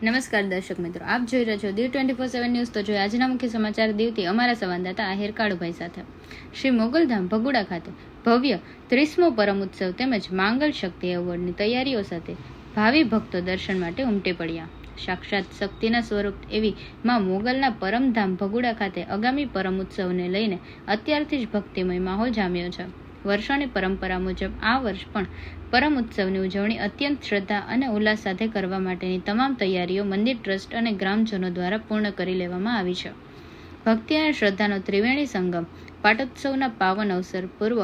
નમસ્કાર દર્શક મિત્રો, આપ જોઈ રહ્યા છો દીવ 24/7 ન્યૂઝ। તો જોઈએ આજના મુખ્ય સમાચાર દીવથી અમારા સંવાદદાતા આહિર કાળુભાઈ સાથે। શ્રી મોગલધામ ભગુડા ખાતે ભવ્ય 30મો પરમ ઉત્સવ તેમજ માંગલ શક્તિ એવોર્ડની તૈયારીઓ સાથે ભાવિ ભક્તો દર્શન માટે ઉમટી પડ્યા। સાક્ષાત શક્તિના સ્વરૂપ એવી માં મોગલના પરમધામ ભગુડા ખાતે આગામી પરમ ઉત્સવને લઈને અત્યારથી જ ભક્તિમય માહોલ જામ્યો છે। વર્ષોની પરંપરા મુજબ આ વર્ષ પણ પરમ ઉત્સવની ઉજવણી અત્યંત શ્રદ્ધા અને ઉલ્લાસ સાથે કરવા માટેની તમામ તૈયારીઓ મંદિર ટ્રસ્ટ અને ગ્રામજનો દ્વારા પૂર્ણ કરી લેવામાં આવી છે। ભક્તિ અને શ્રદ્ધાનો ત્રિવેણી સંગમ પાટોત્સવના પાવન અવસર પૂર્વ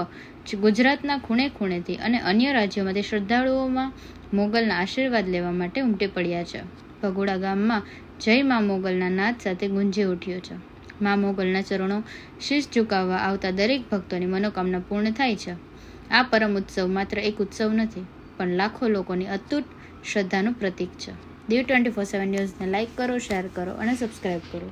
ગુજરાતના ખૂણે ખૂણેથી અને અન્ય રાજ્યોમાંથી શ્રદ્ધાળુઓમાં મોગલના આશીર્વાદ લેવા માટે ઉમટી પડ્યા છે। ભગુડા ગામમાં જય મા મોગલના નાદ સાથે ગુંજી ઉઠ્યો છે। મા મોગલના ચરણો શીશ ઝુકાવવા આવતા દરેક ભક્તોની મનોકામના પૂર્ણ થાય છે। આ પરમ ઉત્સવ માત્ર એક ઉત્સવ નથી, પણ લાખો લોકોની અતૂટ શ્રદ્ધાનું પ્રતીક છે। દીવ 24/7 ન્યૂઝને લાઇક કરો, શેર કરો અને સબસ્ક્રાઇબ કરો।